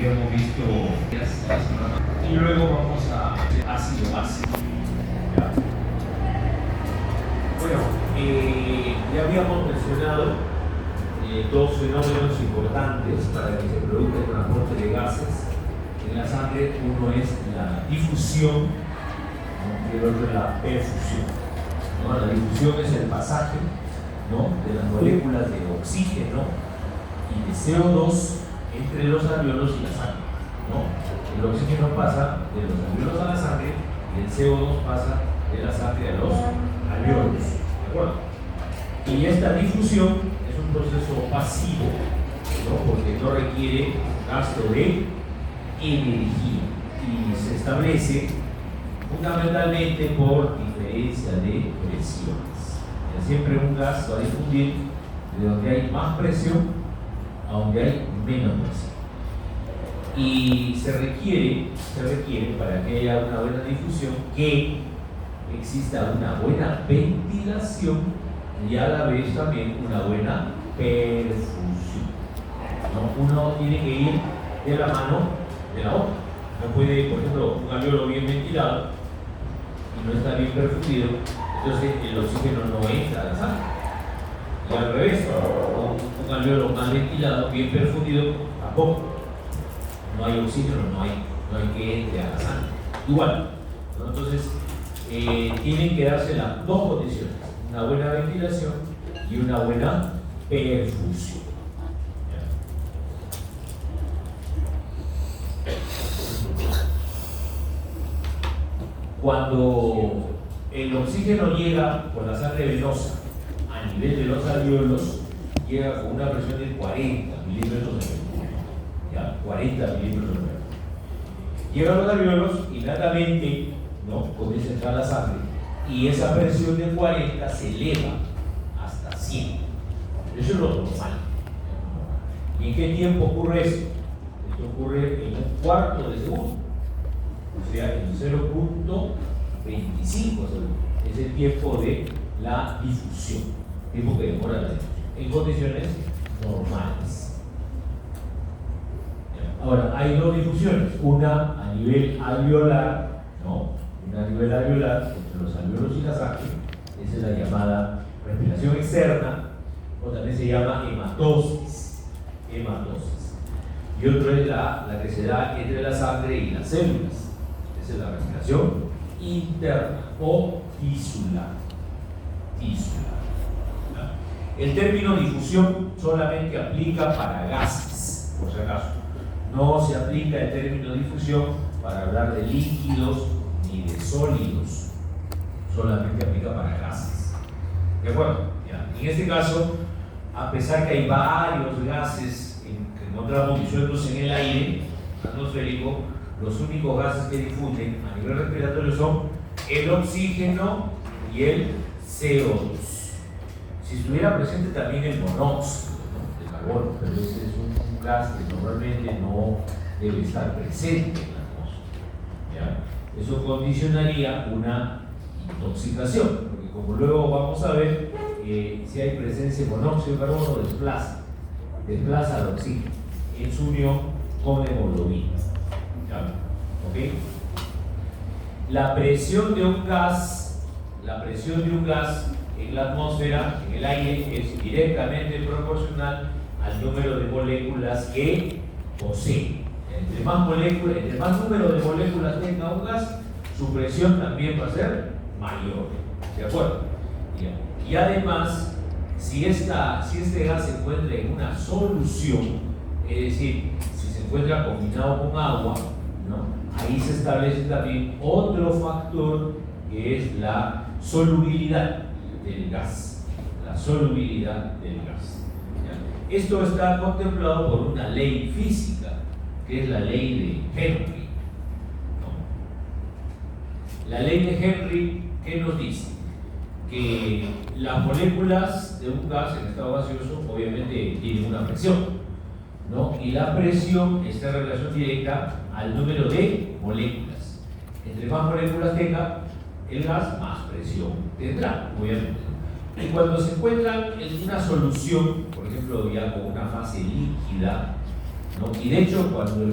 habíamos visto y luego vamos a ácido básico. Bueno, ya habíamos mencionado dos fenómenos importantes para que se produzca el transporte de gases en la sangre. Uno es la difusión, ¿no? Y el otro es la perfusión, ¿no? La difusión es el pasaje, ¿no?, de las moléculas de oxígeno y de CO2 entre los alveolos y la sangre, ¿no? El oxígeno pasa de los alveolos a la sangre y el CO2 pasa de la sangre a los alveolos, ¿de acuerdo? Y esta difusión es un proceso pasivo, ¿no?, porque no requiere gasto de energía y se establece fundamentalmente por diferencia de presiones. Siempre un gas va a difundir de donde hay más presión a donde hay menos presión. Y se requiere para que haya una buena difusión que exista una buena ventilación y a la vez también una buena perfusión, ¿no? Uno tiene que ir de la mano de la otra. No puede, por ejemplo, un alveolo bien ventilado y no está bien perfundido, entonces el oxígeno no entra a la sangre. Y al revés, un alveolo mal ventilado, bien perfundido, tampoco. No hay oxígeno, no hay que entre a la sangre. Igual, ¿no? Entonces, tienen que darse las dos condiciones: una buena ventilación y una buena perfusión. Cuando el oxígeno llega por la sangre venosa a nivel de los alveolos, llega con una presión de 40 milímetros de mercurio. ¿Ya? 40 milímetros de mercurio. Llega a los alveolos y inmediatamente, ¿no?, comienza a entrar la sangre y esa presión de 40 se eleva hasta 100. Eso es lo normal. ¿Y en qué tiempo ocurre eso? Esto ocurre en un cuarto de segundo, o sea, en 0.25 segundos. Es el tiempo de la difusión, tiempo que demora la difusión, en condiciones normales. Ahora, hay dos difusiones, una a nivel alveolar, ¿no? Una a nivel alveolar, entre los alveolos y la sangre. Esa es la llamada respiración externa, o también se llama hematosis. Y otra es la que se da entre la sangre y las células. Esa es la respiración interna o tisular. El término difusión solamente aplica para gases, por si acaso. No se aplica el término difusión para hablar de líquidos ni de sólidos. Solamente aplica para gases. ¿De acuerdo? Ya. En este caso, a pesar que hay varios gases que encontramos disueltos en el aire atmosférico, los únicos gases que difunden a nivel respiratorio son el oxígeno y el CO2. Si estuviera presente también el monóxido, ¿no?, de carbono, pero ese es un gas que normalmente no debe estar presente en la atmósfera, ¿ya? Eso condicionaría una intoxicación, porque como luego vamos a ver, si hay presencia de monóxido de carbono, desplaza al oxígeno en su unión con hemoglobina. ¿Okay? La presión de un gas en la atmósfera, en el aire, es directamente proporcional al número de moléculas que posee. Entre más número de moléculas tenga un gas, su presión también va a ser mayor. ¿De acuerdo? Y además, si este gas se encuentra en una solución, es decir, si se encuentra combinado con agua, ¿no?, ahí se establece también otro factor que es la solubilidad del gas. ¿Ya? Esto está contemplado por una ley física, que es la ley de Henry, ¿no? La ley de Henry, ¿qué nos dice? Que las moléculas de un gas en estado gaseoso obviamente tienen una presión, ¿no? Y la presión está en relación directa al número de moléculas. Entre más moléculas tenga el gas, más presión tendrá, obviamente. Y cuando se encuentran en una solución, por ejemplo, ya con una fase líquida, ¿no? Y de hecho, cuando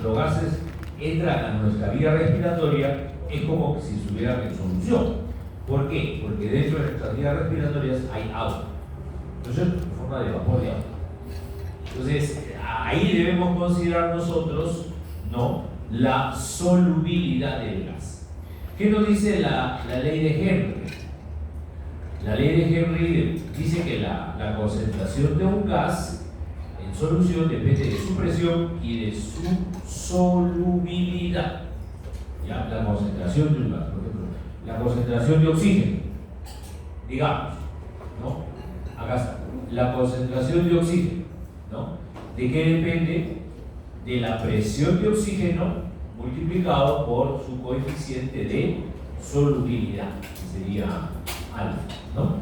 los gases entran a nuestra vía respiratoria, es como si estuvieran en solución. ¿Por qué? Porque dentro de nuestras vías respiratorias hay agua. Entonces, en forma de vapor de agua. Entonces, ahí debemos considerar nosotros, ¿no?, la solubilidad del gas. ¿Qué nos dice la ley de Henry? La ley de Henry dice que la concentración de un gas en solución depende de su presión y de su solubilidad. ¿Ya? La concentración de un gas, por ejemplo, la concentración de oxígeno, digamos, ¿no? Acá está, la concentración de oxígeno, ¿no? ¿De qué depende? De la presión de oxígeno multiplicado por su coeficiente de solubilidad, que sería alfa, ¿no?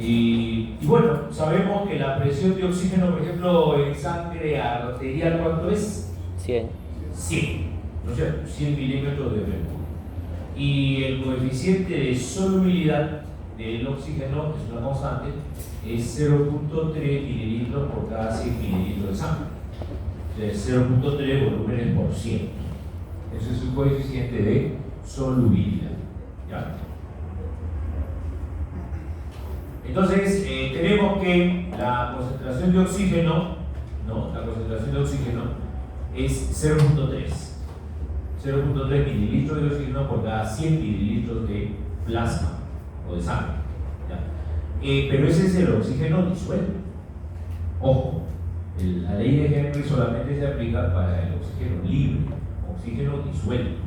Y bueno, sabemos que la presión de oxígeno, por ejemplo, en sangre arterial, ¿cuánto es? 100. 100, ¿no es cierto? 100 milímetros de mercurio. Y el coeficiente de solubilidad del oxígeno, es una constante, es 0.3 mililitros por cada 100 mililitros de sangre. Es 0.3 volúmenes por 100. Ese es su coeficiente de solubilidad. ¿Ya? Entonces, tenemos que la concentración de oxígeno, la concentración de oxígeno es 0.3 mililitros de oxígeno por cada 100 mililitros de plasma o de sangre. ¿Ya? Pero ese es el oxígeno disuelto. Ojo, la ley de Henry solamente se aplica para el oxígeno libre, oxígeno disuelto,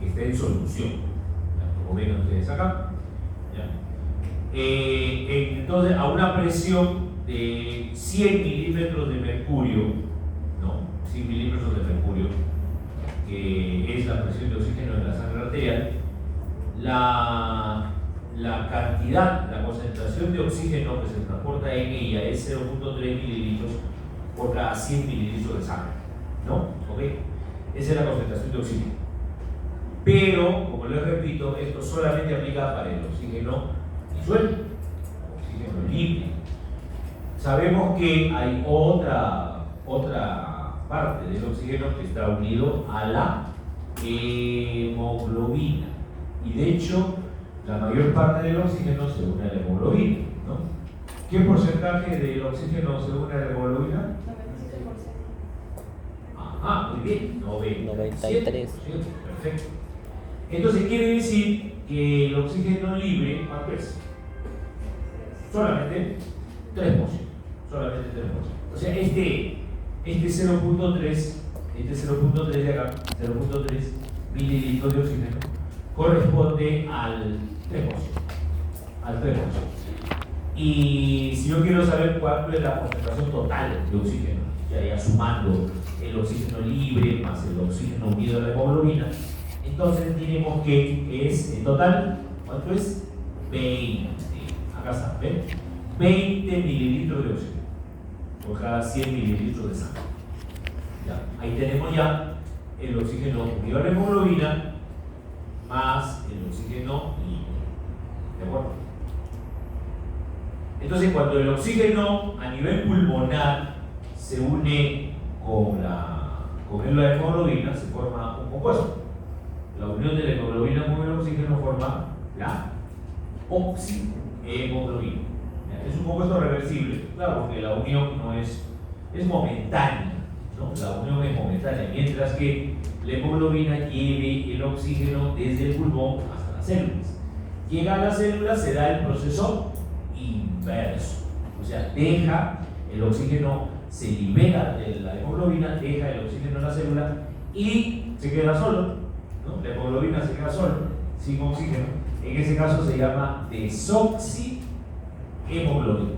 que está en solución. ¿Ya? Como ven ustedes acá. ¿Ya? Entonces, a una presión de 100 milímetros de mercurio, 100 milímetros de mercurio, que es la presión de oxígeno en la sangre arterial, la cantidad, la concentración de oxígeno que se transporta en ella es 0.3 mililitros por cada 100 mililitros de sangre, ¿no? ¿Ok? Esa es la concentración de oxígeno. Pero, como les repito, esto solamente aplica para el oxígeno disuelto, oxígeno libre. Sabemos que hay otra parte del oxígeno que está unido a la hemoglobina. Y de hecho, la mayor parte del oxígeno se une a la hemoglobina, ¿no? ¿Qué porcentaje del oxígeno se une a la hemoglobina? 97%. Ajá, muy bien, 93%. Perfecto. Entonces quiere decir que el oxígeno libre, ¿cuánto es? Solamente 3%. Solamente 3%. O sea, este 0.3 de acá, 0.3 mililitros de oxígeno, corresponde al 3%. Al 3%. Y si yo quiero saber cuánto es la concentración total de oxígeno, ya sumando el oxígeno libre más el oxígeno unido a la hemoglobina, entonces diremos que es en total, ¿cuánto es? 20. Acá está, ¿ven? 20 mililitros de oxígeno por cada 100 mililitros de sangre. Ya, ahí tenemos ya el oxígeno unido a la hemoglobina más el oxígeno libre. ¿De acuerdo? Entonces, cuando el oxígeno a nivel pulmonar se une con la hemoglobina, se forma un compuesto. La unión de la hemoglobina con el oxígeno forma la oxihemoglobina. Es un compuesto reversible, claro, porque la unión no es momentánea, ¿no? La unión es momentánea, mientras que la hemoglobina lleve el oxígeno desde el pulmón hasta las células. Llega a las células, se da el proceso inverso, o sea, deja el oxígeno, se libera de la hemoglobina, deja el oxígeno en la célula y se queda solo, ¿no? La hemoglobina se queda solo, sin oxígeno. En ese caso se llama desoxihemoglobina.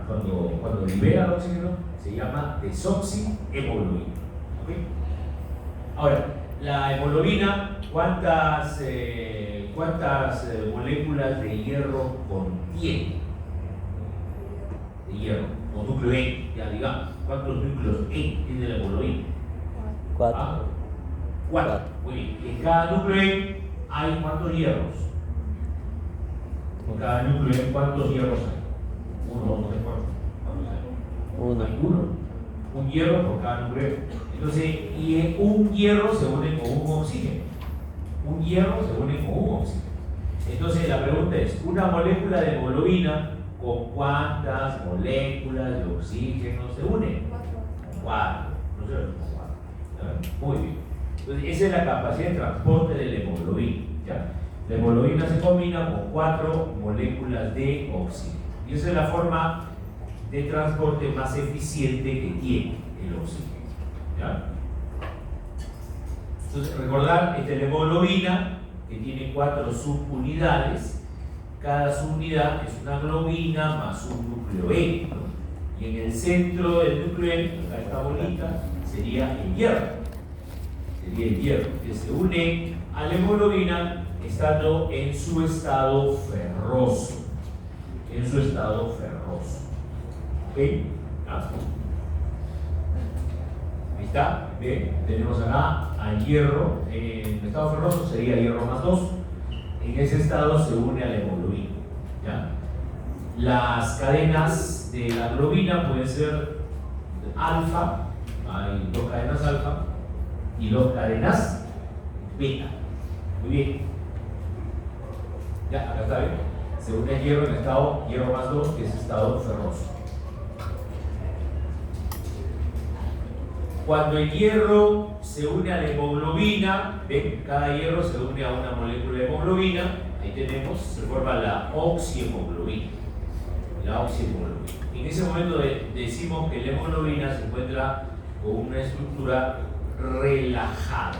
Cuando libera el oxígeno se llama desoxihemoglobina. ¿Okay? Ahora, la hemoglobina, ¿cuántas moléculas de hierro contiene? De hierro, o núcleo E, ya digamos. ¿Cuántos núcleos E tiene la hemoglobina? 4. 4. Muy bien. En cada núcleo E hay ¿cuántos hierros? En cada núcleo E, ¿cuántos hierros hay? 1, 2, 3, 4. ¿Cuántos hay? Hay uno. Un hierro por cada núcleo. Entonces, y un hierro se une con un oxígeno. Un hierro se une con un oxígeno. Entonces, la pregunta es: ¿una molécula de hemoglobina con cuántas moléculas de oxígeno se une? Cuatro. ¿No es cierto? Cuatro. Muy bien. Entonces, esa es la capacidad de transporte de la hemoglobina. ¿Ya? La hemoglobina se combina con 4 moléculas de oxígeno. Y esa es la forma de transporte más eficiente que tiene el oxígeno. ¿Ya? Entonces, recordar, esta es la hemoglobina, que tiene 4 subunidades. Cada subunidad es una globina más un núcleo E. Y en el centro del núcleo E, acá esta bolita, sería el hierro. Sería el hierro, que se une a la hemoglobina estando en su estado ferroso. En su estado ferroso. ¿Ok? ¿Ah? Ahí está. Bien, tenemos acá al hierro. En estado ferroso sería hierro más 2. En ese estado se une a la hemoglobina. ¿Ya? Las cadenas de la globina pueden ser alfa. Hay 2 cadenas alfa y 2 cadenas beta. Muy bien. Ya, acá está bien. Se une el hierro en estado hierro más 2, que es estado ferroso. Cuando el hierro se une a la hemoglobina, ¿ven? Cada hierro se une a una molécula de hemoglobina. Ahí tenemos, se forma la oxihemoglobina. La oxihemoglobina. En ese momento decimos que la hemoglobina se encuentra con una estructura relajada.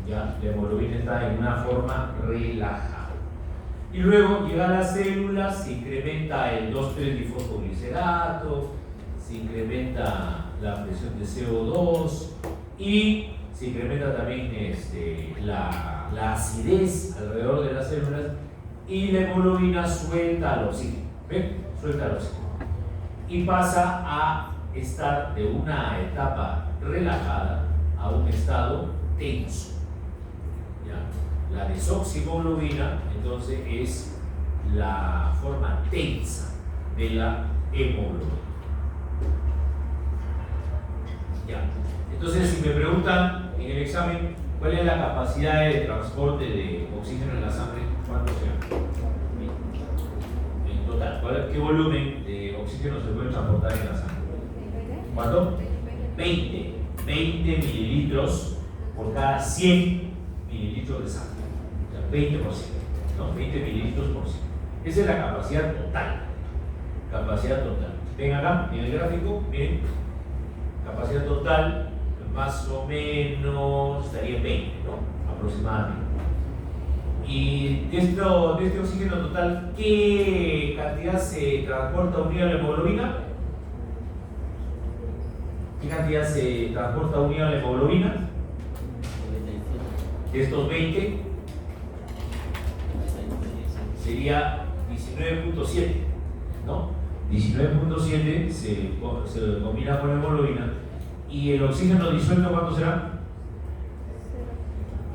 ¿Ya? La hemoglobina está en una forma relajada. Y luego llega a las células, se incrementa el 2,3-difosfoglicerato, se incrementa la presión de CO2 y se incrementa también la acidez alrededor de las células, y la hemoglobina suelta al oxígeno. ¿Ven? Suelta al oxígeno. Y pasa a estar de una etapa relajada a un estado tenso. ¿Ya? La desoxihemoglobina entonces es la forma tensa de la hemoglobina. ¿Ya? Entonces, si me preguntan en el examen cuál es la capacidad de transporte de oxígeno en la sangre, ¿cuánto será? En total, ¿qué volumen de oxígeno se puede transportar en la sangre? ¿Cuánto? 20 mililitros por cada 100 mililitros de sangre. O sea, 20%. No, 20 mililitros por 100. Esa es la capacidad total. Capacidad total. Ven acá, en el gráfico, miren. Capacidad total, más o menos, estaría en 20, ¿no? Aproximadamente. Y de este oxígeno total, ¿qué cantidad se transporta unida a la hemoglobina? ¿Qué cantidad se transporta unida a la hemoglobina? De estos 20 sería 19.7, ¿no? 19.7 se combina con la hemoglobina. ¿Y el oxígeno disuelto cuánto será?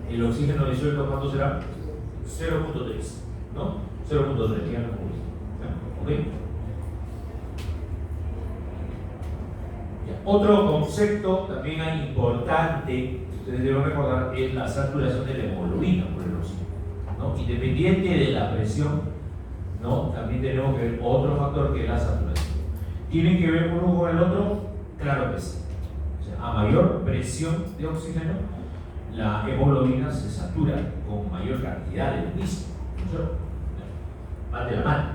El oxígeno disuelto cuánto será? 0.3, ¿no? 0.3, ya no ¿ok? Otro concepto también importante que ustedes deben recordar es la saturación de la hemoglobina por el oxígeno, ¿no? Independiente de la presión, ¿no? También tenemos que ver otro factor que es la saturación. ¿Tienen que ver uno con el otro? Claro que sí. O sea, a mayor presión de oxígeno, la hemoglobina se satura con mayor cantidad del mismo. ¿No? Van de la mano.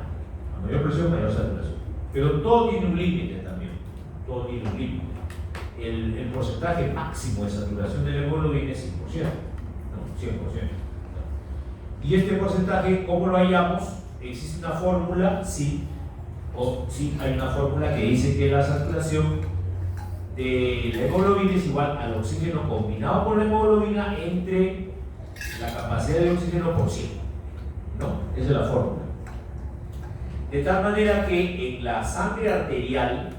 A mayor presión, mayor saturación. Pero todo tiene un límite también. Todo tiene un límite. El porcentaje máximo de saturación de la hemoglobina es 100%. ¿No? 100%. Y este porcentaje, ¿cómo lo hallamos? ¿Existe una fórmula? Sí. O sí, hay una fórmula que dice que la saturación de la hemoglobina es igual al oxígeno combinado con la hemoglobina entre la capacidad de oxígeno por 100. ¿No? Esa es la fórmula. De tal manera que en la sangre arterial,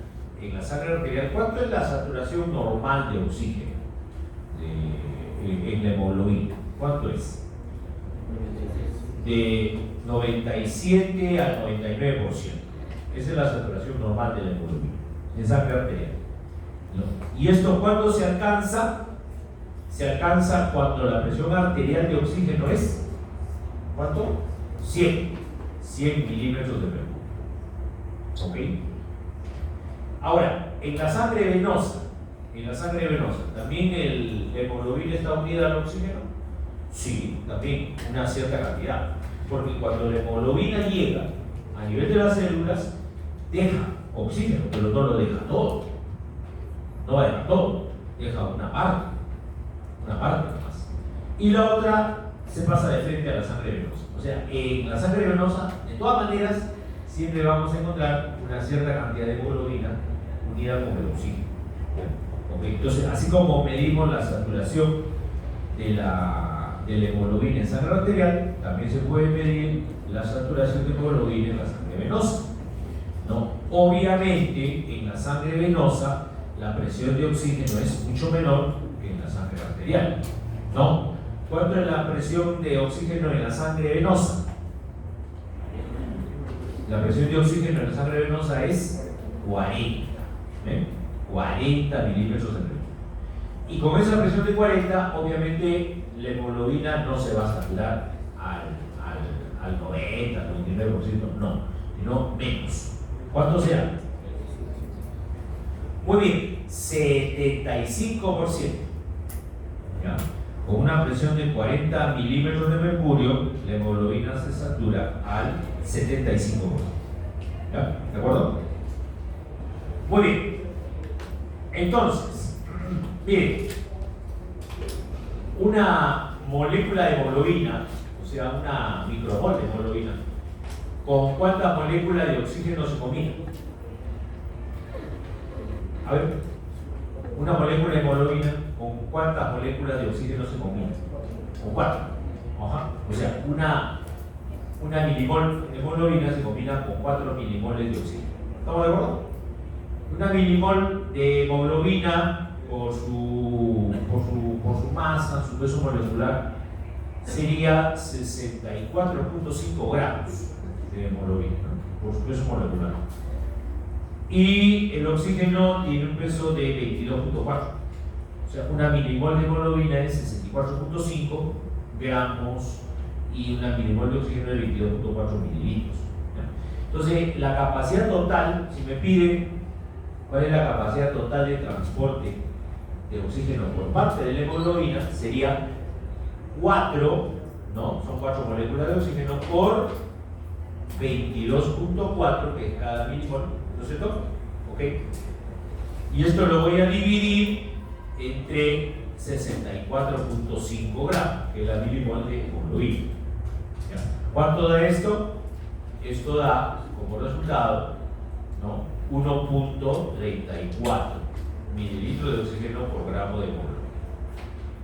¿cuánto es la saturación normal de oxígeno en la hemoglobina? ¿Cuánto es? De 97 al 99%. Esa es la saturación normal de la hemoglobina. en sangre arterial, ¿no? ¿Y esto cuándo se alcanza? Se alcanza cuando la presión arterial de oxígeno es, ¿cuánto? 100 milímetros de mercurio. ¿Ok? Ahora, en la sangre venosa, ¿también la hemoglobina está unida al oxígeno? Sí, también una cierta cantidad. Porque cuando la hemoglobina llega a nivel de las células, deja oxígeno, pero no lo deja todo. No va a dejar todo, deja una parte más. Y la otra se pasa de frente a la sangre venosa. O sea, en la sangre venosa, de todas maneras, siempre vamos a encontrar una cierta cantidad de hemoglobina unida con el oxígeno. ¿Okay? Entonces, así como medimos la saturación de la hemoglobina en sangre arterial, también se puede medir la saturación de hemoglobina en la sangre venosa, ¿no? Obviamente, en la sangre venosa, la presión de oxígeno es mucho menor que en la sangre arterial, ¿no? ¿Cuánto es la presión de oxígeno en la sangre venosa? La presión de oxígeno en la sangre venosa es 40, 40 milímetros de mercurio. Y con esa presión de 40, obviamente, la hemoglobina no se va a saturar al 90, al 99%, no, sino menos. ¿Cuánto será? Muy bien, 75%. ¿Ya? Con una presión de 40 milímetros de mercurio, la hemoglobina se satura al 75%. ¿Ya? ¿De acuerdo? Muy bien. Entonces, miren, una molécula de hemoglobina, o sea, una micromol de hemoglobina, ¿con cuántas moléculas de oxígeno se combina? A ver, una molécula de hemoglobina, ¿con cuántas moléculas de oxígeno se combina? ¿Con 4? Ajá. O sea, una milimol de hemoglobina se combina con 4 milimoles de oxígeno. ¿Estamos de acuerdo? Una milimol de hemoglobina, por su masa, su peso molecular, sería 64.5 gramos de hemoglobina, ¿no? Por su peso molecular. Y el oxígeno tiene un peso de 22.4. O sea, una milimol de hemoglobina es 64.5 gramos y una milimol de oxígeno es 22.4 mililitros. Entonces, la capacidad total, si me piden cuál es la capacidad total de transporte de oxígeno por parte de la hemoglobina, sería 4, ¿no? Son 4 moléculas de oxígeno por 22.4, que es cada milimol, ¿no es cierto? ¿Ok? Y esto lo voy a dividir entre 64.5 gramos, que es la milimol de hemoglobina. ¿Ya? ¿Cuánto da esto? Esto da como resultado, ¿no? 1.34 mililitros de oxígeno por gramo de hemoglobina.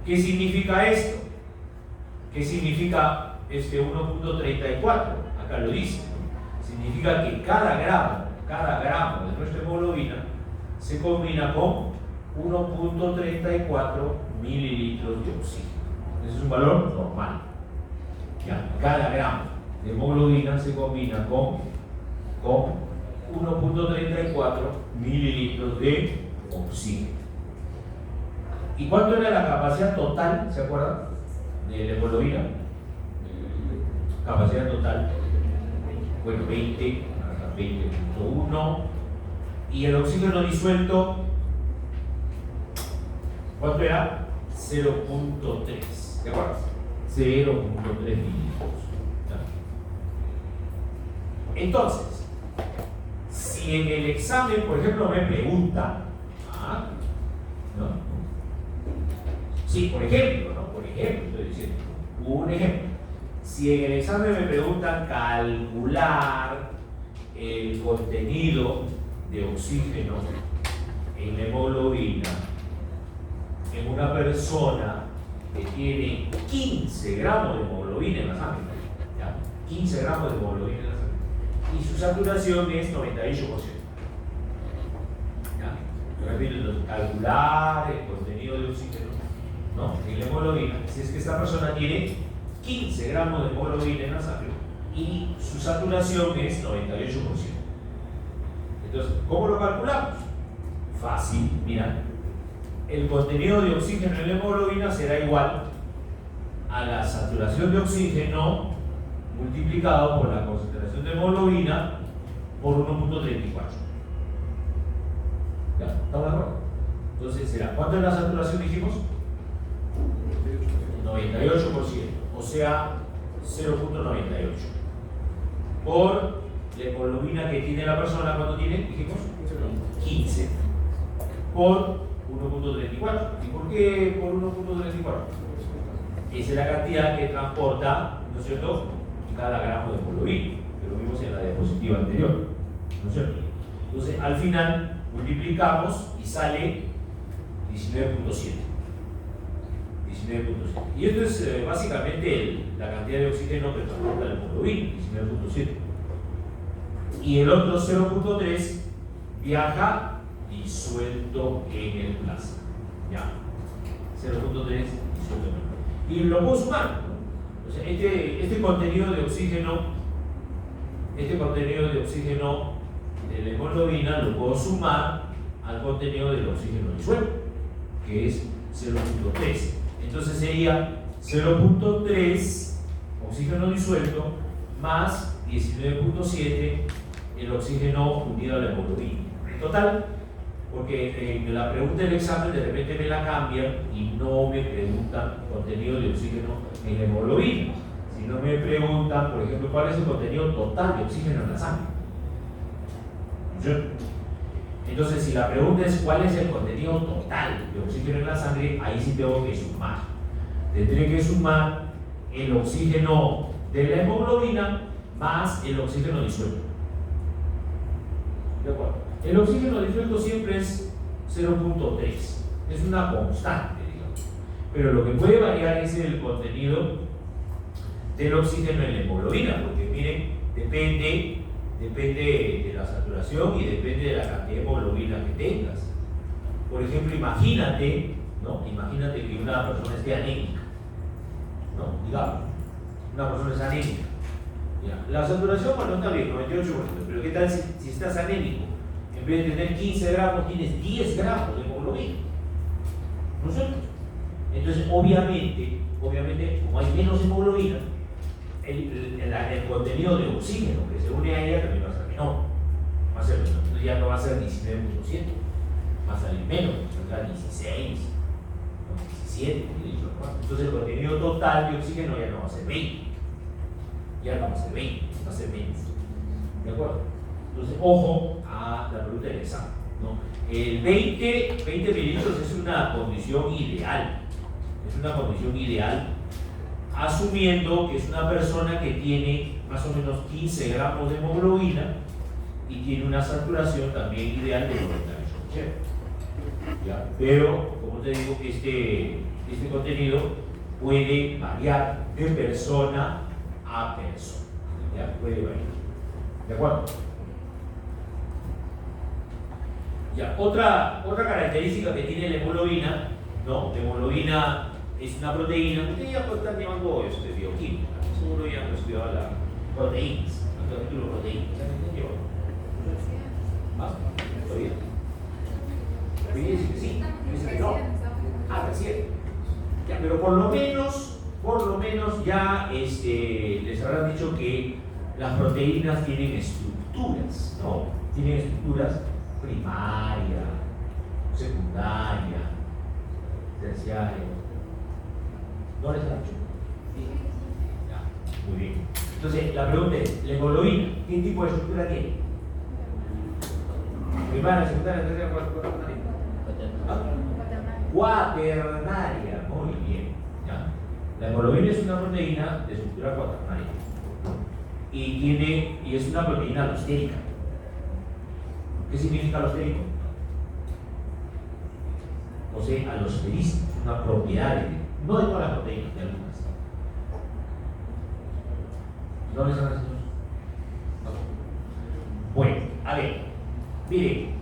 ¿Qué significa esto? ¿Qué significa este 1.34? Acá lo dice. Significa que cada gramo de nuestra hemoglobina se combina con 1.34 mililitros de oxígeno. Ese es un valor normal. ¿Ya? Cada gramo de hemoglobina se combina con 1.34 mililitros de oxígeno. ¿Y cuánto era la capacidad total? ¿Se acuerdan? De la hemoglobina. Capacidad total. Bueno, 20.1. Y el oxígeno disuelto, ¿cuánto era? 0.3. ¿De acuerdo? 0.3 mililitros. Entonces, si en el examen, por ejemplo, me preguntan, ¿no? Sí, por ejemplo, ¿no? Por ejemplo, estoy diciendo, un ejemplo. Si en el examen me preguntan calcular el contenido de oxígeno en la hemoglobina en una persona que tiene 15 gramos de hemoglobina en la sangre, ¿ya? 15 gramos de hemoglobina en la sangre, y su saturación es 98%. ¿Ya? Repito, calcular el contenido de oxígeno, ¿no? En la hemoglobina, si es que esta persona tiene 15 gramos de hemoglobina en la sangre y su saturación es 98%. Entonces, ¿cómo lo calculamos? Fácil, mira. El contenido de oxígeno en la hemoglobina será igual a la saturación de oxígeno multiplicado por la concentración de hemoglobina por 1.34. ¿Ya? ¿Estamos de acuerdo? Entonces será, ¿cuánto es la saturación dijimos? 98%, o sea, 0.98. Por la hemoglobina que tiene la persona, ¿cuánto tiene? Dijimos 15. Por 1.34. ¿Y por qué por 1.34? Esa es la cantidad que transporta, ¿no es cierto?, cada gramo de hemoglobina, que lo vimos en la diapositiva anterior, ¿no es cierto? Entonces, al final, multiplicamos y sale 19.7. Y esto es básicamente la cantidad de oxígeno que transporta la hemoglobina, 19.7. Y el otro 0.3 viaja disuelto en el plasma. Ya. 0.3 disuelto en el plasma. Y lo puedo sumar, ¿no? O sea, este contenido de oxígeno de la hemoglobina lo puedo sumar al contenido del oxígeno disuelto, que es 0.3. Entonces sería 0.3 oxígeno disuelto más 19.7 el oxígeno unido a la hemoglobina. En total, porque en la pregunta del examen de repente me la cambian y no me preguntan contenido de oxígeno en la hemoglobina, sino me preguntan, por ejemplo, cuál es el contenido total de oxígeno en la sangre. Entonces, si la pregunta es cuál es el contenido total de oxígeno en la sangre, ahí sí tengo que sumar. Tendré que sumar el oxígeno de la hemoglobina más el oxígeno disuelto. ¿De acuerdo? El oxígeno disuelto siempre es 0.3, es una constante, digamos. Pero lo que puede variar es el contenido del oxígeno en la hemoglobina, porque miren, depende de la saturación y depende de la cantidad de hemoglobina que tengas. Por ejemplo, imagínate que una persona esté anémica, ¿no? Digamos, una persona es anémica. Ya. La saturación, bueno, está bien, 98%, pero ¿qué tal si estás anémico? En vez de tener 15 gramos, tienes 10 gramos de hemoglobina, ¿no es cierto? Entonces, obviamente, como hay menos hemoglobina, el contenido de oxígeno que se une a ella también va a ser menor. Va a ser menor. Entonces ya no va a ser 19.7, va a salir menos, va a ser 16, 17. Entonces el contenido total de oxígeno ya no va a ser 20. Ya no va a ser 20, va a ser menos. ¿De acuerdo? Entonces, ojo a la pregunta del examen, ¿no? El 20 mililitros es una condición ideal. Es una condición ideal, asumiendo que es una persona que tiene más o menos 15 gramos de hemoglobina y tiene una saturación también ideal de 98%. ¿Ya? Pero, como te digo, este contenido puede variar de persona a persona. ¿Ya? Puede variar. ¿De acuerdo? Ya. Otra característica que tiene la hemoglobina, ¿no? La hemoglobina es una proteína. Ustedes ya pueden estar llevando bioquímica, seguro ya han estudiado las proteínas, el capítulo de proteínas. ¿Más? ¿Todavía? Sí, dice que no. Recién. Ya, pero por lo menos ya les habrán dicho que las proteínas tienen estructuras, ¿no? Tienen estructuras primaria, secundaria, terciaria. ¿No les han dicho? Sí. Ya, muy bien. Entonces, la pregunta es, ¿la hemoglobina qué tipo de estructura tiene? Primaria, secundaria, terciaria, cuaternaria. Cuaternaria, muy bien. ¿Ya? La hemoglobina es una proteína de estructura cuaternaria y es una proteína alostérica. ¿Qué significa alostérico? O sea, alosterismo, es una propiedad, no de todas las proteínas, de algunas. ¿No les han enseñado? No. Bueno, a ver, miren,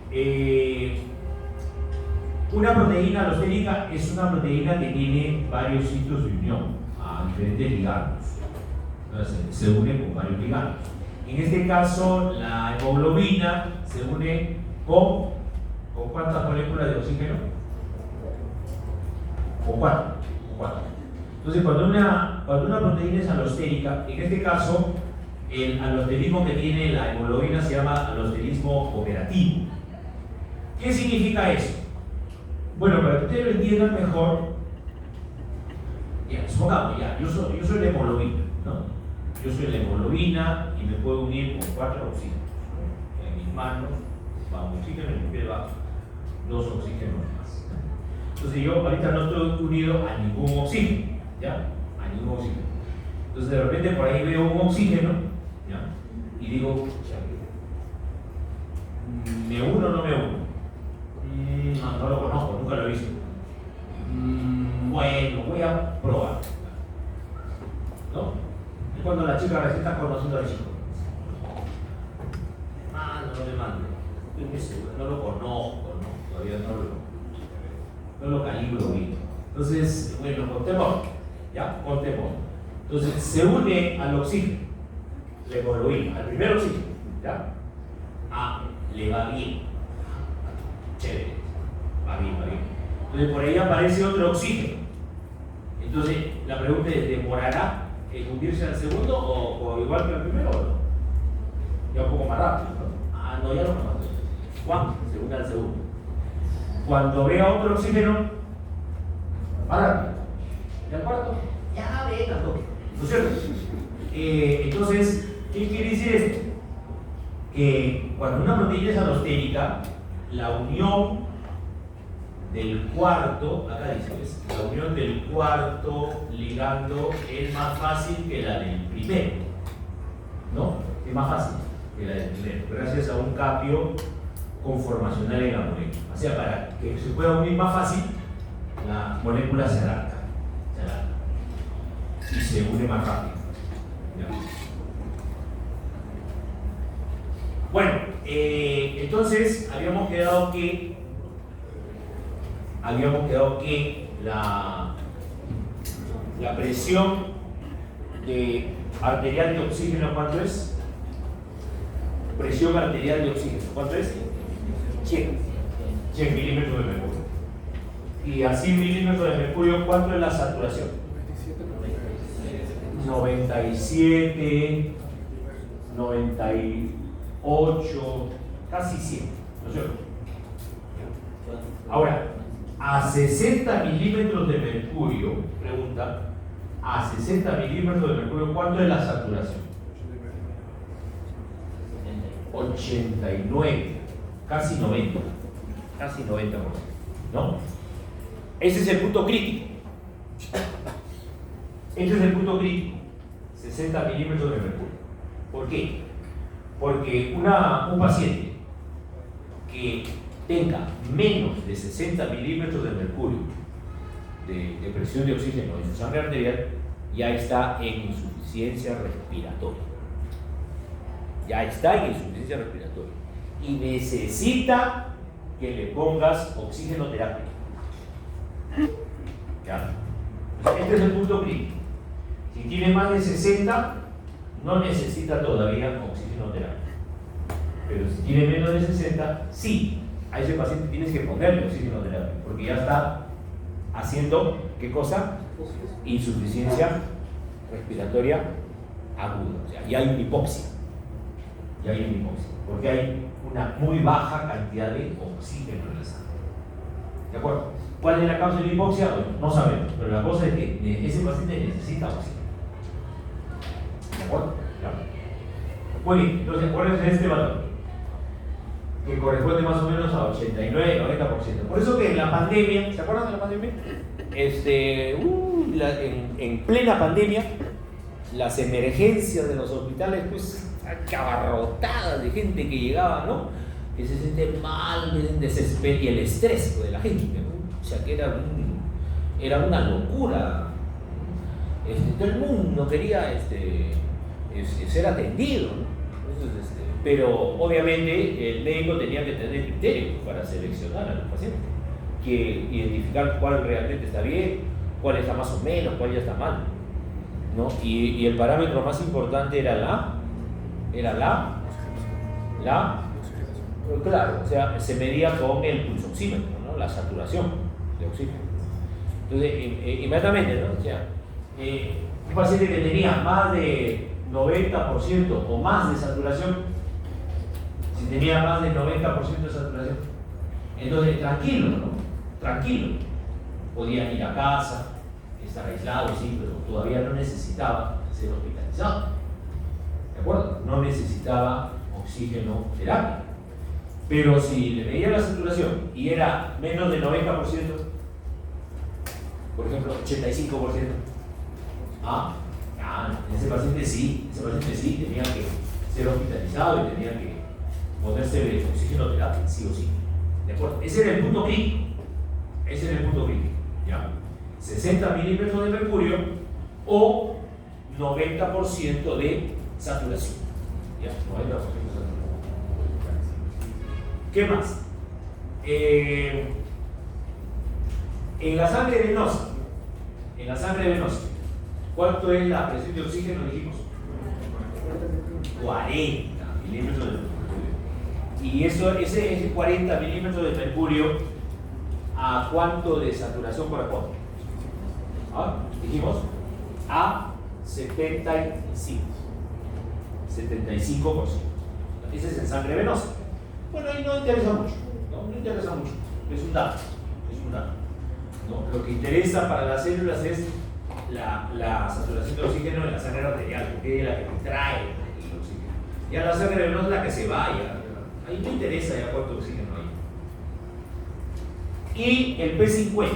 una proteína alostérica es una proteína que tiene varios sitios de unión a diferentes ligandos. Se une con varios ligandos. En este caso, la hemoglobina se une con ¿Con cuántas moléculas de oxígeno? Con 4. Entonces, cuando una proteína es alostérica, en este caso, el alosterismo que tiene la hemoglobina se llama alosterismo operativo. ¿Qué significa eso? Bueno, para que ustedes lo entiendan mejor, supongamos, yo soy la hemoglobina, ¿no? Yo soy la hemoglobina y me puedo unir con 4 oxígenos, ¿no? En mis manos va un oxígeno, en mi piel va 2 oxígenos más. Entonces yo ahorita no estoy unido a ningún oxígeno, ¿ya? A ningún oxígeno. Entonces de repente por ahí veo un oxígeno, ¿ya? Y digo, ¿me uno o no me uno? No lo conozco, nunca lo he visto. Bueno, voy a probar. ¿No? Es cuando la chica recién está conociendo al chico. No me mande. No lo conozco, ¿no? Todavía no lo calibro bien. Entonces, bueno, contemos. ¿Ya? Contemos. Entonces, se une al oxígeno. Le hemoglobina, al primer oxígeno. ¿Ya? Le va bien. Chévere. Va bien. Entonces, por ahí aparece otro oxígeno. Entonces, la pregunta es, ¿demorará en unirse al segundo o igual que al primero o no? Ya un poco más rápido, ¿no? No, ya lo conozco. ¿Cuándo? Se une al segundo. Cuando vea otro oxígeno, más rápido. ¿Y al cuarto? Ya venga, ¿no es cierto? Entonces, ¿qué quiere decir esto? Que cuando una proteína es alostérica, la unión del cuarto, acá dice, ¿ves? La unión del cuarto ligando es más fácil que la del primero, ¿no? Es más fácil que la del primero, gracias a un cambio conformacional en la molécula. O sea, para que se pueda unir más fácil, la molécula se adapta y se une más rápido. ¿Ya? Bueno, entonces habíamos quedado que la presión arterial de oxígeno, ¿cuánto es? Presión arterial de oxígeno, ¿cuánto es? 100 milímetros de mercurio. Y a 100 milímetros de mercurio, ¿cuánto es la saturación? 97, 98, casi 100, ¿no es cierto? Ahora, a 60 milímetros de mercurio, pregunta, a 60 milímetros de mercurio, ¿cuánto es la saturación? 89, casi 90, ¿no? Ese es el punto crítico. 60 milímetros de mercurio. ¿Por qué? Porque un paciente que tenga menos de 60 milímetros de mercurio de presión de oxígeno en su sangre arterial ya está en insuficiencia respiratoria. Y necesita que le pongas oxigenoterapia. ¿Ya? Este es el punto crítico. Si tiene más de 60, no necesita todavía oxigenoterapia. Pero si tiene menos de 60, sí, a ese paciente tienes que ponerle oxigenoterapia, porque ya está haciendo, ¿qué cosa? Insuficiencia respiratoria aguda. O sea, ya hay una hipoxia. Porque hay una muy baja cantidad de oxígeno en la sangre. ¿De acuerdo? ¿Cuál es la causa de la hipoxia? Bueno, no sabemos, pero la cosa es que ese paciente necesita oxígeno. ¿De acuerdo? Claro. Muy bien, entonces acuérdense de este valor, que corresponde más o menos a 89, 90%. Por eso que en la pandemia, ¿se acuerdan de la pandemia? En plena pandemia, las emergencias de los hospitales, pues, abarrotadas de gente que llegaba, ¿no? Que se siente mal, que se desespera, y el estrés de la gente, ¿no? O sea, que era una locura. Todo el mundo quería ser atendido, ¿no? Entonces, pero obviamente el médico tenía que tener criterio para seleccionar a los pacientes, que identificar cuál realmente está bien, cuál está más o menos, cuál ya está mal, ¿no? Y el parámetro más importante era la Claro, o sea, se medía con el pulsoxímetro, ¿no? La saturación de oxígeno. Entonces, inmediatamente, ¿no? O sea, un paciente que tenía más de 90% o más de saturación, si tenía más del 90% de saturación, entonces tranquilo, ¿no? Tranquilo. Podía ir a casa, estar aislado, sí, pero todavía no necesitaba ser hospitalizado. ¿De acuerdo? No necesitaba oxígeno terapia. Pero si le medía la saturación y era menos del 90%, por ejemplo, 85%, ese paciente sí tenía que ser hospitalizado y tenía que ponerse oxígeno terapia, sí o sí. ¿De acuerdo? Ese era el punto crítico. ¿Ya? 60 milímetros de mercurio o 90% de saturación. ¿Ya? 90% de saturación. ¿Qué más? En la sangre venosa, ¿cuánto es la presión de oxígeno? Dijimos 40 milímetros de mercurio. Y ese 40 milímetros de mercurio, ¿a cuánto de saturación corresponde? Dijimos a 75%. Ese es en sangre venosa. Bueno, ahí no interesa mucho, es un dato. ¿No? Lo que interesa para las células es la saturación de oxígeno en la sangre arterial, porque es la que trae el oxígeno. Ya la sangre venosa es la que se vaya. Ahí no interesa ya cuánto oxígeno hay. Y el P50.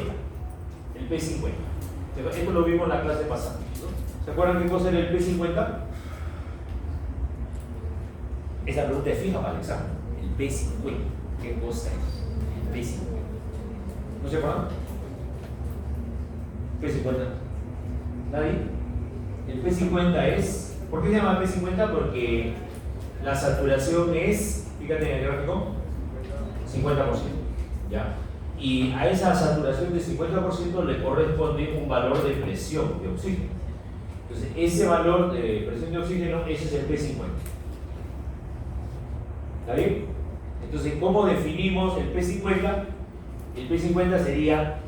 Esto lo vimos en la clase pasada, ¿no? ¿Se acuerdan qué cosa era el P50? Esa pregunta es fija para el examen. El P50. ¿Qué cosa es? El P50. ¿No se acuerdan? P50. ¿Nadie? El P50 es... ¿Por qué se llama P50? Porque la saturación es, fíjate en el gráfico, 50%. ¿Ya? Y a esa saturación de 50% le corresponde un valor de presión de oxígeno. Entonces, ese valor de presión de oxígeno, ese es el P50. ¿Está bien? Entonces, ¿cómo definimos el P50? El P50 sería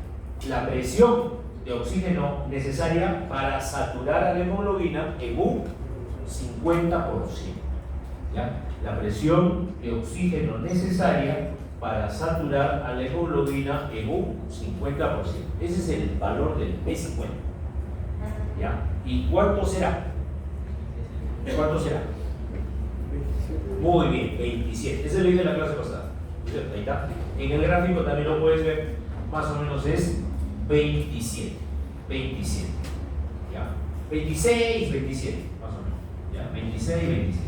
la presión de oxígeno necesaria para saturar a la hemoglobina en un 50%. ¿Ya? La presión de oxígeno necesaria para saturar a la hemoglobina en un 50%. Ese es el valor del P50. ¿Ya? ¿Y cuánto será? ¿De cuánto será? Muy bien, 27. Ese lo hice en la clase pasada. Ahí está. En el gráfico también lo puedes ver. Más o menos es 27. ¿Ya? 26, 27. Más o menos. ¿Ya? 26, 27.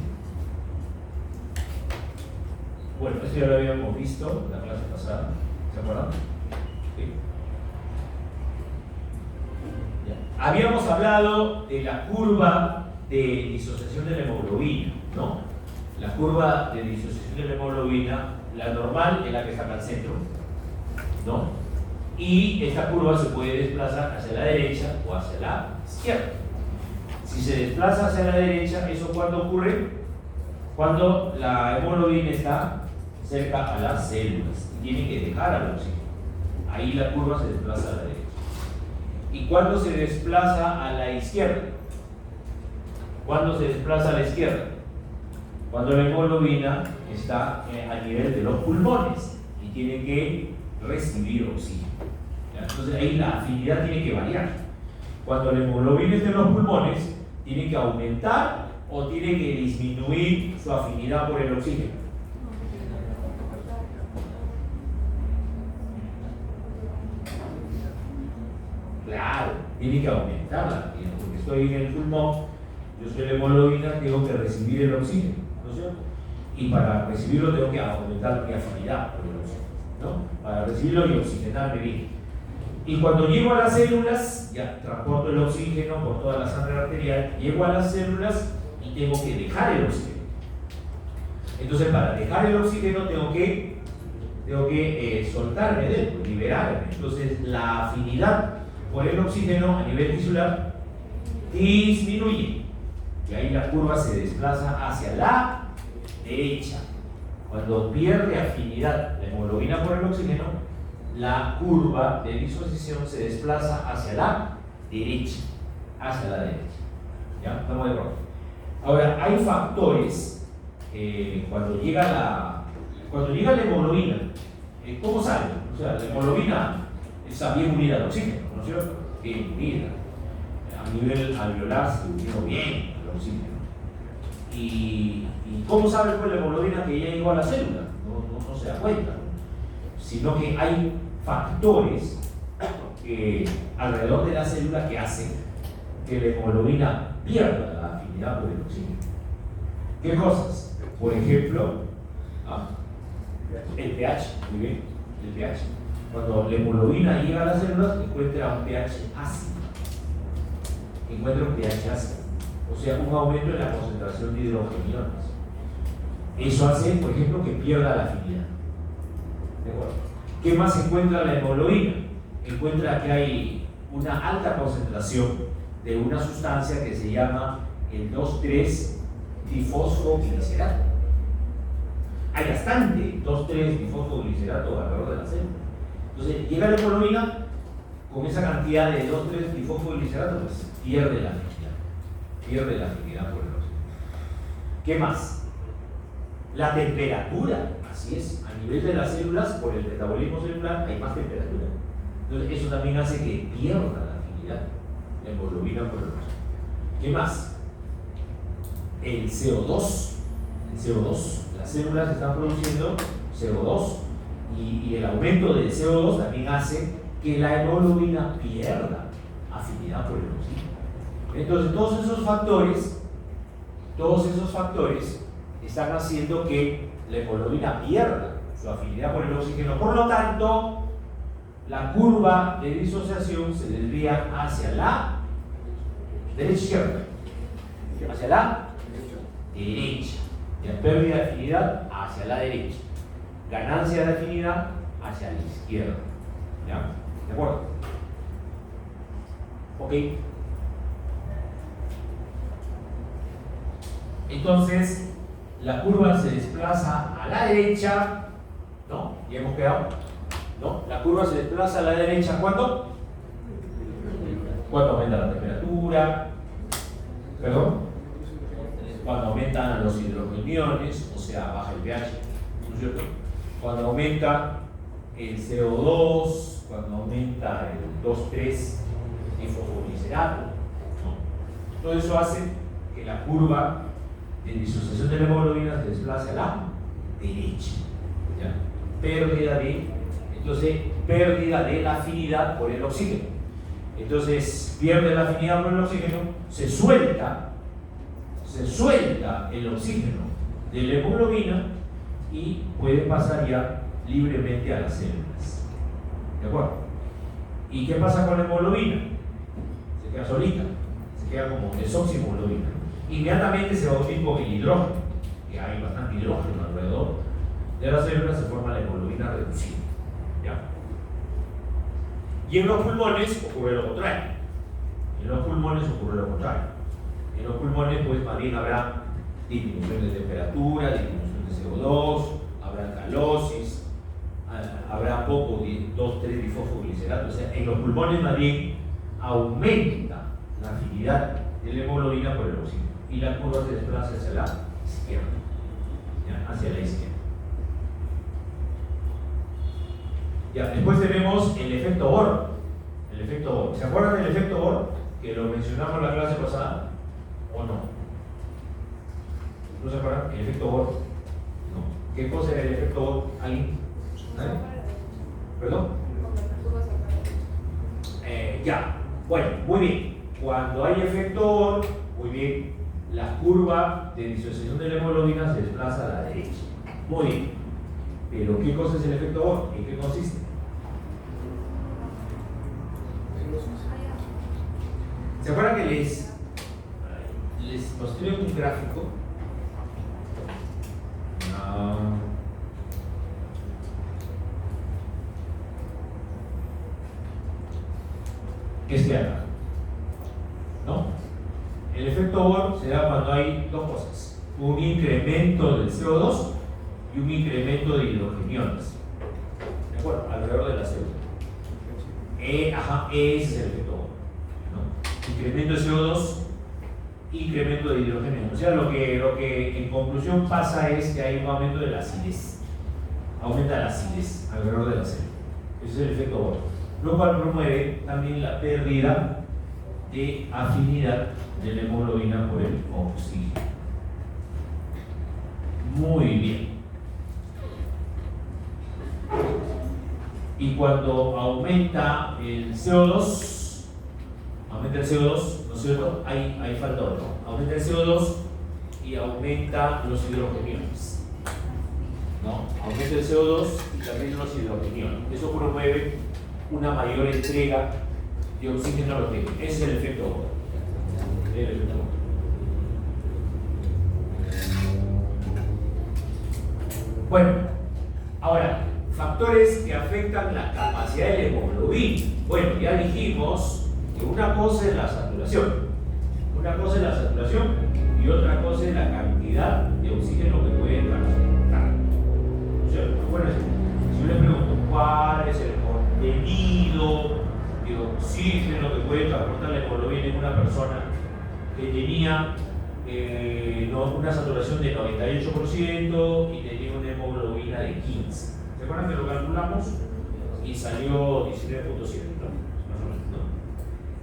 Bueno, esto ya lo habíamos visto en la clase pasada. ¿Se acuerdan? Sí. ¿Ya? Habíamos hablado de la curva de disociación de la hemoglobina, ¿no? La curva de disociación de la hemoglobina, la normal es la que está acá al centro, ¿no? Y esta curva se puede desplazar hacia la derecha o hacia la izquierda. Si se desplaza hacia la derecha, ¿eso cuándo ocurre? Cuando la hemoglobina está cerca a las células y tiene que dejar al oxígeno. Ahí la curva se desplaza a la derecha. ¿Y cuándo se desplaza a la izquierda? ¿Cuándo se desplaza a la izquierda? Cuando la hemoglobina está a nivel de los pulmones y tiene que recibir oxígeno. ¿Ya? Entonces ahí la afinidad tiene que variar. Cuando la hemoglobina está en los pulmones, tiene que aumentar o tiene que disminuir su afinidad por el oxígeno. Claro, tiene que aumentar la afinidad, porque estoy en el pulmón, yo soy la hemoglobina, tengo que recibir el oxígeno, ¿no es cierto? Y para recibirlo tengo que aumentar mi afinidad por el oxígeno, ¿no? Para recibirlo y oxigenarme bien. Y cuando llego a las células, ya transporto el oxígeno por toda la sangre arterial, llego a las células y tengo que dejar el oxígeno. Entonces, para dejar el oxígeno tengo que soltarme de él, liberarme. Entonces, la afinidad por el oxígeno a nivel tisular disminuye. Y ahí la curva se desplaza hacia la derecha. Cuando pierde afinidad la hemoglobina por el oxígeno, la curva de disociación se desplaza hacia la derecha. Hacia la derecha. ¿Ya? ¿Estamos de acuerdo? Ahora, hay factores cuando llega la hemoglobina, ¿cómo sale? O sea, la hemoglobina está bien unida al oxígeno, ¿no es cierto? Bien unida. A nivel alveolar se unió bien al oxígeno. ¿Y cómo sabe pues la hemoglobina que ya llegó a la célula? No se da cuenta, ¿no? Sino que hay factores alrededor de la célula que hacen que la hemoglobina pierda la afinidad por el oxígeno. ¿Qué cosas? Por ejemplo, el pH, muy bien, el pH. Cuando la hemoglobina llega a las células, encuentra un pH ácido. Encuentra un pH ácido. O sea, un aumento en la concentración de hidrogeniones. Eso hace, por ejemplo, que pierda la afinidad. ¿De acuerdo? ¿Qué más encuentra la hemoglobina? Encuentra que hay una alta concentración de una sustancia que se llama el 2,3-difosfoglicerato. Hay bastante 2,3-difosfoglicerato alrededor de la célula. Entonces, llega la hemoglobina con esa cantidad de 2,3-difosfoglicerato, pues pierde la afinidad. Pierde la afinidad por el oxígeno. ¿Qué más? La temperatura, así es, a nivel de las células, por el metabolismo celular hay más temperatura. Entonces, eso también hace que pierda la afinidad, la hemoglobina por el oxígeno. ¿Qué más? El CO2. El CO2. Las células están produciendo CO2 y el aumento del CO2 también hace que la hemoglobina pierda afinidad por el oxígeno. Entonces, todos esos factores están haciendo que la hemoglobina pierda su afinidad por el oxígeno. Por lo tanto, la curva de disociación se desvía hacia la derecha izquierda. Hacia la derecha. La pérdida de afinidad hacia la derecha. Ganancia de afinidad hacia la izquierda. ¿Ya? ¿De acuerdo? Ok. Entonces, la curva se desplaza a la derecha, ¿no? ¿Ya hemos quedado? ¿No? La curva se desplaza a la derecha, ¿cuándo? Cuando aumenta la temperatura, ¿perdón? Cuando aumentan los hidrogeniones, o sea, baja el pH, ¿no es cierto? Cuando aumenta el CO2, cuando aumenta el 2,3-difosfoglicerato, ¿no? Todo eso hace que la curva de disociación de la hemoglobina se desplace a la derecha. ¿Ya? Pérdida de la afinidad por el oxígeno. Entonces, pierde la afinidad por el oxígeno, se suelta el oxígeno de la hemoglobina y puede pasar ya libremente a las células. ¿De acuerdo? ¿Y qué pasa con la hemoglobina? Se queda solita, se queda como desoxihemoglobina. Inmediatamente se va a unir con el hidrógeno, que hay bastante hidrógeno alrededor de las células, se forma la hemoglobina reducida. ¿Ya? Y en los pulmones ocurre lo contrario. En los pulmones, pues más bien habrá disminución de temperatura, disminución de CO2, habrá alcalosis, habrá poco de 2,3-difosfoglicerato. O sea, en los pulmones más bien aumenta la afinidad de la hemoglobina por el oxígeno y la curva se desplaza hacia la izquierda. ¿Ya? Hacia la izquierda. Ya, después tenemos el efecto Bohr. ¿Se acuerdan del efecto Bohr? Que lo mencionamos en la clase pasada. ¿O no? ¿No se acuerdan? ¿El efecto Bohr? No. ¿Qué cosa era el efecto Bohr? ¿Alguien? ¿Nadie? ¿Perdón? Ya. Bueno, muy bien. Cuando hay efecto Bohr, muy bien, la curva de disociación de la hemoglobina se desplaza a la derecha. Muy bien. Pero ¿qué cosa es el efecto Bohr? ¿En qué consiste? ¿Se acuerdan que les mostré un gráfico? Este acá, ¿no? El efecto Bohr se da cuando hay dos cosas: un incremento del CO2 y y un incremento de hidrogeniones. ¿De acuerdo? Alrededor de la célula. Ese es el efecto Bohr, ¿no? Incremento de CO2, incremento de hidrógeno. O sea, lo que en conclusión pasa es que hay un aumento de la acidez. Aumenta la acidez alrededor de la célula. Ese es el efecto Bohr. Lo cual promueve también la pérdida de afinidad de la hemoglobina por el oxígeno. Muy bien. Y cuando aumenta el CO2, ¿no es cierto? Hay falta de otro. Aumenta el CO2 y aumenta los hidrogeniones, ¿no? Aumenta el CO2 y también los hidrogeniones. Eso promueve una mayor entrega de oxígeno a los tejidos. Ese es el efecto Bohr. Bueno, ahora, factores que afectan la capacidad de la hemoglobina. Bueno, ya dijimos que una cosa es la saturación. Una cosa es la saturación y otra cosa es la cantidad de oxígeno que puede transportar. O sea, acuérdense, si yo le pregunto cuál es el contenido de oxígeno que puede transportar la hemoglobina en una persona que tenía una saturación de 98% y tenía una hemoglobina de 15. ¿Se acuerdan que lo calculamos? Y salió 19.7, ¿no?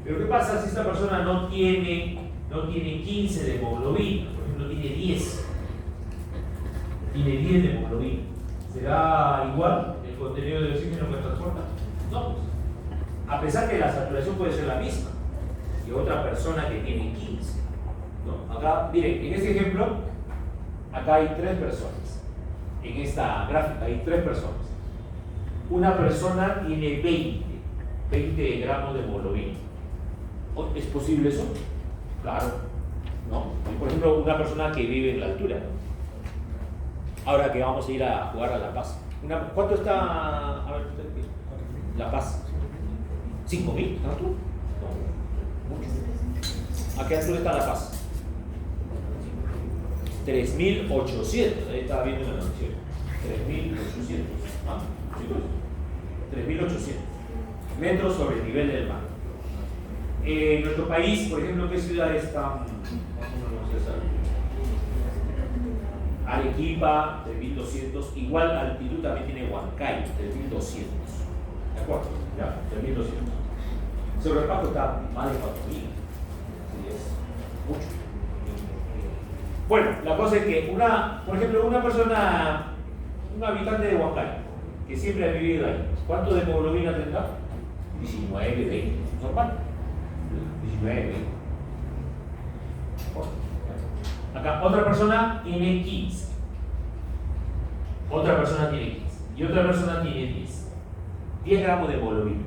Pero ¿qué pasa si esta persona no tiene 15 de hemoglobina? Por ejemplo, tiene 10. Tiene 10 de hemoglobina. ¿Será igual el contenido de oxígeno que transporta? No, pues. A pesar que la saturación puede ser la misma que otra persona que tiene 15. ¿No? Acá, miren, en este ejemplo, acá hay 3 personas. En esta gráfica hay 3 personas. Una persona tiene 20 gramos de hemoglobina. ¿Es posible eso? Claro. ¿No? Por ejemplo, una persona que vive en la altura. Ahora que vamos a ir a jugar a La Paz. ¿Cuánto está? A ver, La Paz. ¿5.000? ¿Estás tú? No. Mucho. ¿A qué altura está La Paz? 3.800. Ahí estaba viendo la noticia. 3.800. ¿Ah? Chicos. 3.800 metros sobre el nivel del mar. En nuestro país, por ejemplo, ¿qué ciudad está? Arequipa, 3.200. Igual altitud también tiene Huancayo, 3.200. ¿De acuerdo? Ya, 3.200. Sobrepasto está más de 4.000. Así es. Mucho. Bueno, la cosa es que por ejemplo, una persona, un habitante de Huancayo, que siempre ha vivido ahí, ¿cuánto de hemoglobina tendrá? 19, 20. Normal. 19, 20. Acá, otra persona tiene 15. Otra persona tiene 15. Y otra persona tiene 10. 10 gramos de hemoglobina.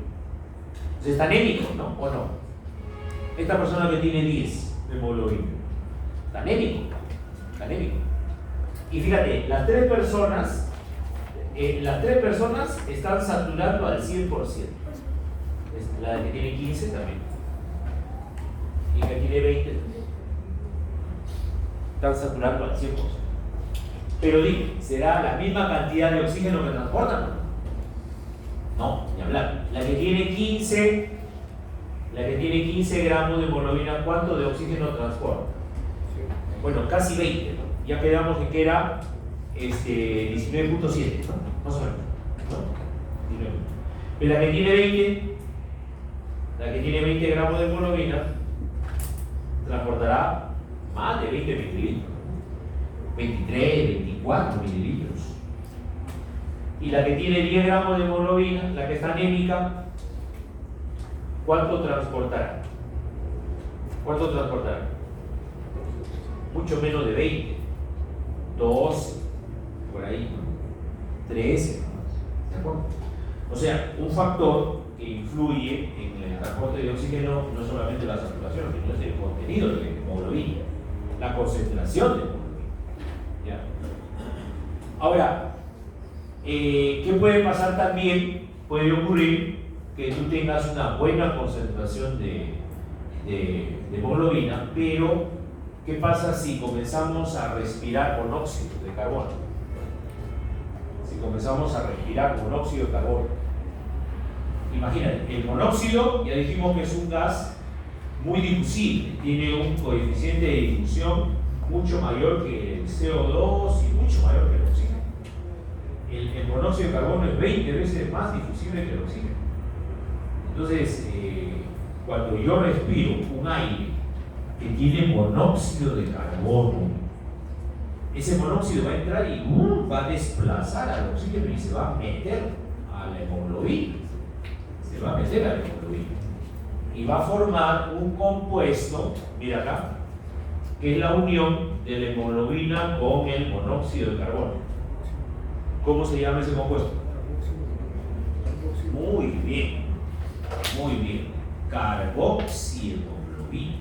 Entonces está anémico, ¿no? ¿O no? Esta persona que tiene 10 de hemoglobina. Está anémico. Está anémico. Y fíjate, las tres personas están saturando al 100%. La que tiene 15 también. Y la que tiene 20 están saturando al 100%. Pero dime, ¿será la misma cantidad de oxígeno que transportan? No, ni hablar. La que tiene 15 gramos de hemoglobina, ¿cuánto de oxígeno transporta? Bueno, casi 20, ¿no? Ya quedamos en que era 19.7, ¿no? Más o menos, ¿no? 19. Pero la que tiene 20 gramos de hemoglobina transportará más de 20 mililitros, 23, 24 mililitros. Y la que tiene 10 gramos de hemoglobina, la que está anémica, ¿cuánto transportará? ¿Cuánto transportará? Mucho menos de 20, 12, por ahí, 13, ¿de acuerdo? O sea, un factor que influye en el transporte de oxígeno no es solamente la saturación, sino es el contenido de hemoglobina, la concentración de hemoglobina. ¿Ya? Ahora, ¿qué puede pasar también? Puede ocurrir que tú tengas una buena concentración de hemoglobina, pero ¿qué pasa si comenzamos a respirar monóxido de carbono? si comenzamos a respirar monóxido de carbono. Imagínate, el monóxido ya dijimos que es un gas muy difusible, tiene un coeficiente de difusión mucho mayor que el CO2 y mucho mayor que el oxígeno. El monóxido de carbono es 20 veces más difusible que el oxígeno. Entonces, cuando yo respiro un aire que tiene monóxido de carbono, ese monóxido va a entrar y va a desplazar al oxígeno y se va a meter a la hemoglobina. Se va a meter a la hemoglobina. Y va a formar un compuesto, mira acá, que es la unión de la hemoglobina con el monóxido de carbono. ¿Cómo se llama ese compuesto? Muy bien, muy bien. Carboxihemoglobina.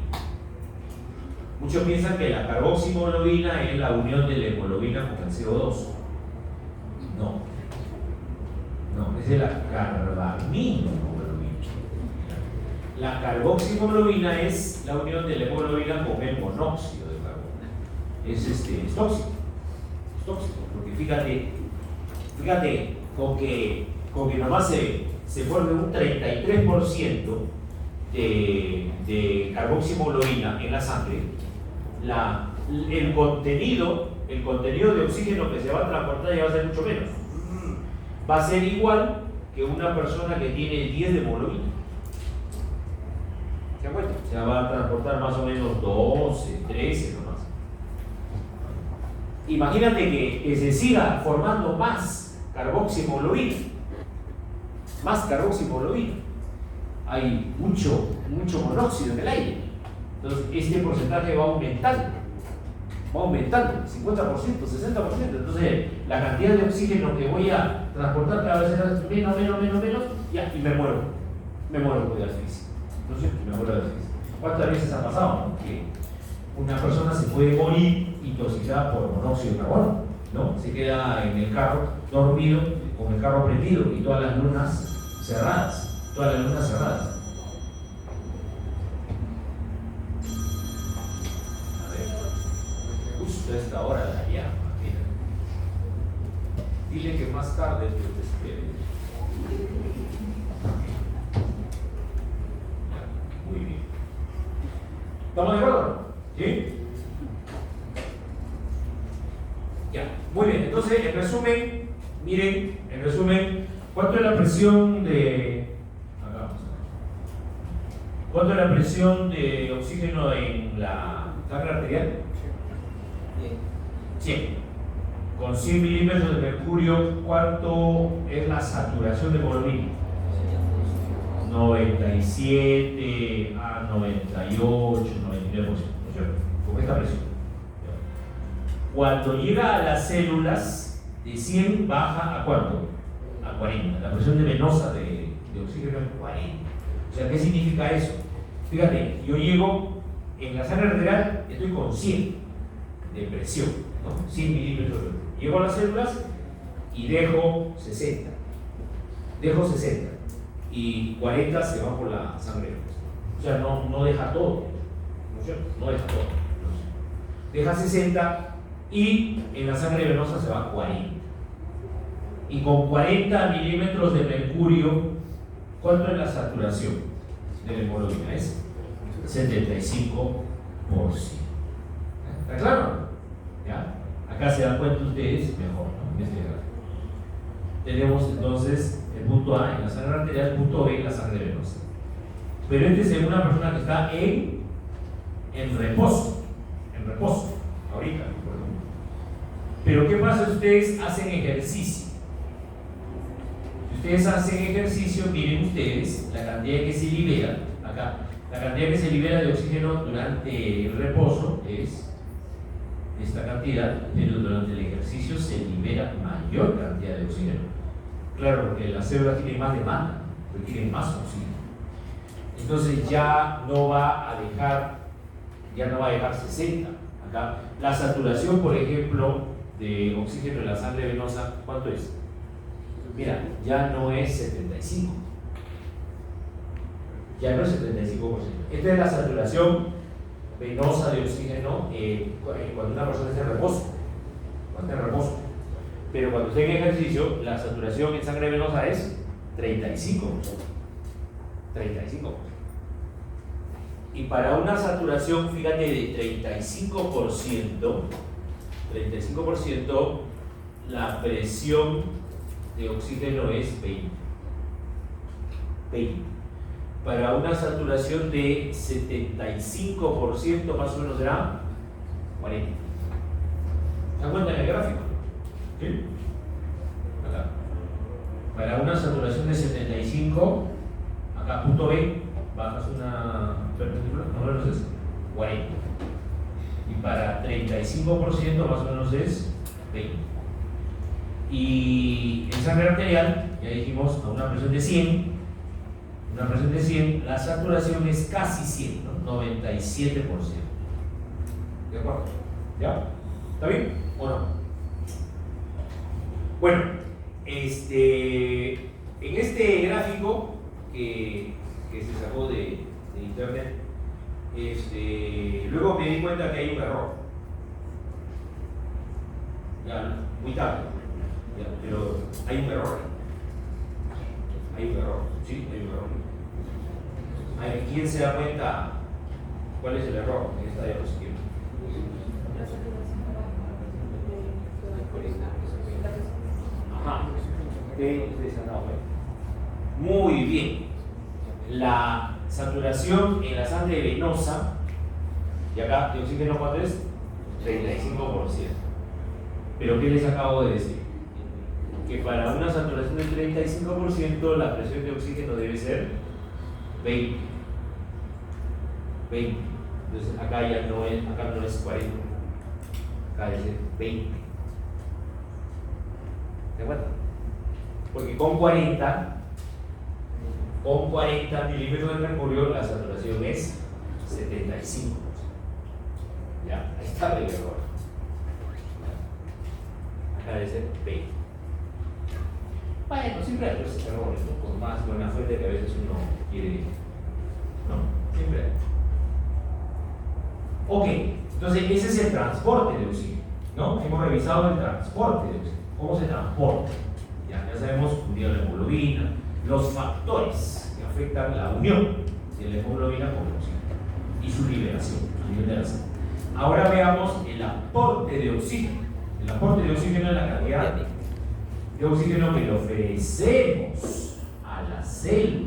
Muchos piensan que la carboxihemoglobina es la unión de la hemoglobina con el CO2. No, esa es la carbaminohemoglobina. La carboxihemoglobina es la unión de la hemoglobina con el monóxido de carbono. Es tóxico. Es tóxico, porque fíjate con que nomás se forme un 33% de carboxihemoglobina en la sangre, el contenido de oxígeno que se va a transportar ya va a ser mucho menos. Va a ser igual que una persona que tiene 10 de hemoglobina. ¿Se dan cuenta? O sea, va a transportar más o menos 12, 13 nomás. Imagínate que se siga formando más carboxihemoglobina. Hay mucho monóxido en el aire. Entonces, este porcentaje va aumentando, 50%, 60%. Entonces, la cantidad de oxígeno que voy a transportar cada vez será menos, ya, y me muero de asfixia. ¿No es cierto? Me muero de asfixia. ¿Cuántas veces ha pasado, no? Que una persona se puede morir intoxicada por monóxido de carbono, ¿no? Se queda en el carro dormido, con el carro prendido y todas las lunas cerradas. A ver, justo a esta hora la llama, mira. Dile que más tarde te espere. Muy bien. ¿Estamos de acuerdo? ¿Sí? Ya, muy bien. Entonces, en resumen, miren, ¿cuánto es la presión de... ¿Cuánto es la presión de oxígeno en la sangre arterial? 100. Con 100 milímetros de mercurio, ¿cuánto es la saturación de hemoglobina? 97 a 98, 99%, ¿no es cierto? Con esta presión. Cuando llega a las células, de 100 baja a ¿cuánto? A 40. La presión venosa de oxígeno es 40. O sea, ¿qué significa eso? Fíjate, yo llego en la sangre arterial, estoy con 100 de presión, ¿no? 100 milímetros. Llego a las células y dejo 60. Y 40 se van por la sangre. O sea, no deja todo. ¿No es cierto? No deja todo. Deja 60 y en la sangre venosa se va 40. Y con 40 milímetros de mercurio, ¿cuánto es la saturación de la hemoglobina? Es 75%. ¿Está claro? ¿Ya? Acá se dan cuenta ustedes mejor, ¿no? Tenemos entonces el punto A en la sangre arterial, el punto B en la sangre venosa. Pero este es una persona que está en reposo, ahorita, por ejemplo. Pero ¿qué pasa si ustedes hacen ejercicio? Si ustedes hacen ejercicio, miren ustedes la cantidad que se libera, acá, la cantidad que se libera de oxígeno durante el reposo es esta cantidad, pero durante el ejercicio se libera mayor cantidad de oxígeno. Claro, porque las células tienen más demanda, requieren más oxígeno. Entonces ya no va a dejar 60. Acá, la saturación, por ejemplo, de oxígeno en la sangre venosa, ¿cuánto es? Mira, ya no es 75. Ya no es 75%. Esta es la saturación venosa de oxígeno cuando una persona está en reposo. pero cuando esté en ejercicio, la saturación en sangre venosa es 35%. 35%. Y para una saturación, fíjate, de 35%, la presión de oxígeno es 20. Para una saturación de 75% más o menos será 40. ¿Se dan cuenta en el gráfico? ¿Sí? Acá. Para una saturación de 75, acá punto B, bajas una perpendicular, más o menos es 40. Y para 35% más o menos es 20. Y en sangre arterial, ya dijimos, a una presión de 100, la saturación es casi 100, ¿no? 97%. ¿De acuerdo? ¿Ya? ¿Está bien o no? Bueno, en este gráfico que se sacó de internet, luego me di cuenta que hay un error. Ya, muy tarde, ya, pero hay un error. Sí, hay un error. A ver, ¿quién se da cuenta cuál es el error en esta diapositiva? Ajá. Ustedes se han dado cuenta. Muy bien. La saturación en la sangre venosa, y acá de oxígeno, ¿cuánto es? 35%. Pero ¿qué les acabo de decir? Que para una saturación del 35% la presión de oxígeno debe ser 20. Entonces acá ya no es 40, acá debe ser 20. ¿De acuerdo? Porque con 40 milímetros de mercurio la saturación es 75%. Ya, ahí está el error. Acá debe ser 20. Bueno, siempre hay esos errores, ¿no? Por más buena fuente que a veces uno quiere, ¿no? Siempre hay. Ok, entonces ese es el transporte de oxígeno, ¿no? Hemos revisado el transporte de oxígeno, cómo se transporta. Ya sabemos unir la hemoglobina, los factores que afectan la unión de la hemoglobina con el oxígeno y su liberación a nivel de la sangre. Ahora veamos el aporte de oxígeno. El aporte de oxígeno es la cantidad de oxígeno que le ofrecemos a la célula.